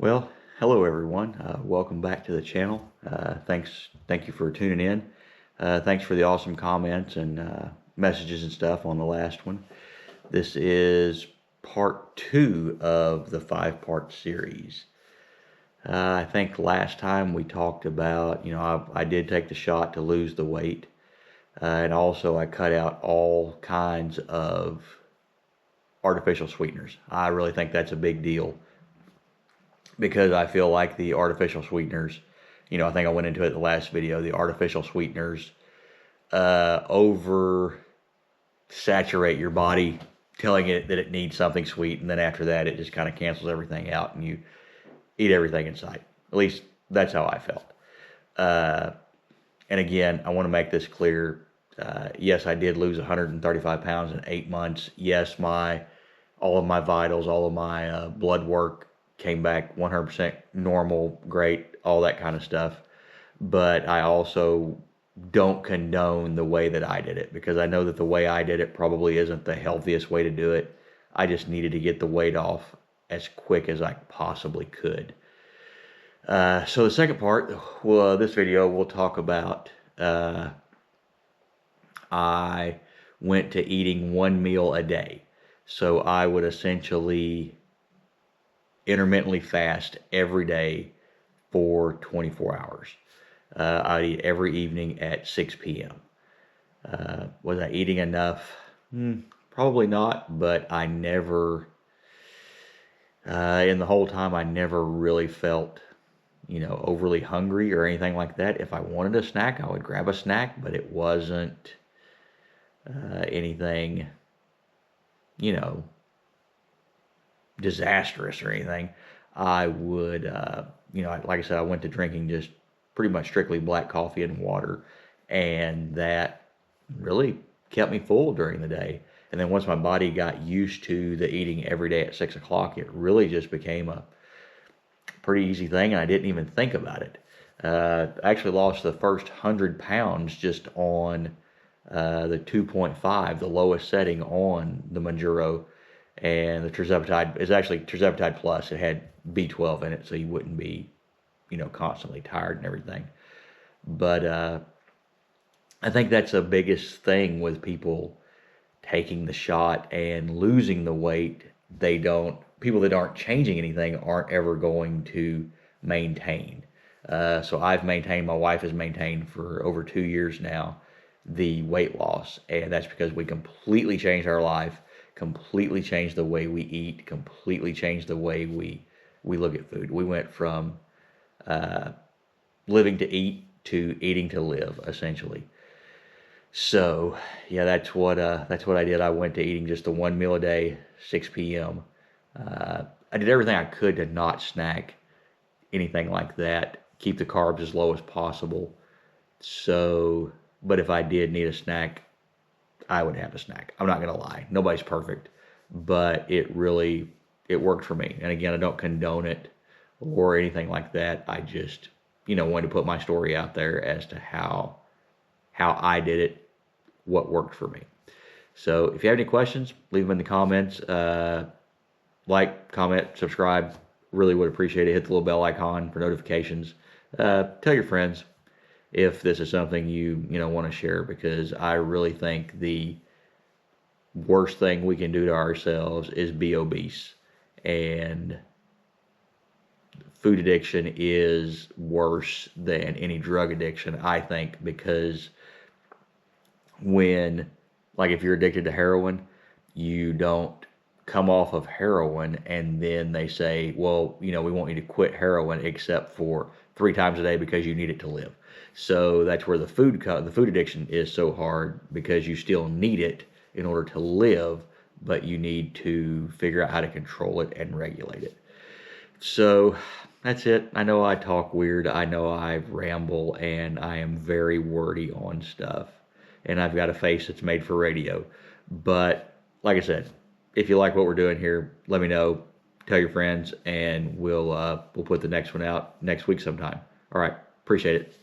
Well, hello everyone. Welcome back to the channel. Thank you for tuning in. Thanks for the awesome comments and messages and stuff on the last one. This is part 2 of the 5-part series. I think last time we talked about, I did take the shot to lose the weight. And also I cut out all kinds of artificial sweeteners. I really think that's a big deal, because I feel like the artificial sweeteners, I think I went into it in the last video, the artificial sweeteners over saturate your body, telling it that it needs something sweet, and then after that it just kind of cancels everything out and you eat everything in sight. At least that's how I felt. And again, I want to make this clear. Yes, I did lose 135 pounds in 8 months. Yes, all of my vitals, all of my blood work came back 100% normal, great, all that kind of stuff. But I also don't condone the way that I did it, because I know that the way I did it probably isn't the healthiest way to do it. I just needed to get the weight off as quick as I possibly could. So the second part, this video, we'll talk about, I went to eating one meal a day. So I would essentially intermittently fast every day for 24 hours. I'd eat every evening at 6 p.m. Was I eating enough? Probably not, but I never, in the whole time, I never really felt, overly hungry or anything like that. If I wanted a snack, I would grab a snack, but it wasn't anything, disastrous or anything. I would, like I said, I went to drinking just pretty much strictly black coffee and water, and that really kept me full during the day. And then once my body got used to the eating every day at 6 o'clock, it really just became a pretty easy thing, and I didn't even think about it. I actually lost the first 100 pounds just on the 2.5, the lowest setting on the Mounjaro. And the tirzepatide is actually tirzepatide plus. It had B12 in it, so you wouldn't be, constantly tired and everything. But I think that's the biggest thing with people taking the shot and losing the weight. People that aren't changing anything aren't ever going to maintain. So I've maintained, my wife has maintained for over 2 years now, the weight loss. And that's because we completely changed our life, completely changed the way we eat, completely changed the way we look at food. We went from living to eat to eating to live, essentially. So yeah, that's what I did. I went to eating just the one meal a day, 6 p.m. I did everything I could to not snack, anything like that, keep the carbs as low as possible. So, but if I did need a snack, I would have a snack. I'm not going to lie. Nobody's perfect, but it worked for me. And again, I don't condone it or anything like that. I just, wanted to put my story out there as to how I did it, what worked for me. So if you have any questions, leave them in the comments. Like, comment, subscribe. Really would appreciate it. Hit the little bell icon for notifications. Tell your friends if this is something you want to share, because I really think the worst thing we can do to ourselves is be obese. And food addiction is worse than any drug addiction, I think, because if you're addicted to heroin, you don't come off of heroin and then they say, well, we want you to quit heroin except for 3 times a day because you need it to live. So that's where the food addiction is so hard, because you still need it in order to live, but you need to figure out how to control it and regulate it. So that's it. I know I talk weird. I know I ramble, and I am very wordy on stuff. And I've got a face that's made for radio. But like I said, if you like what we're doing here, let me know. Tell your friends, and we'll put the next one out next week sometime. All right. Appreciate it.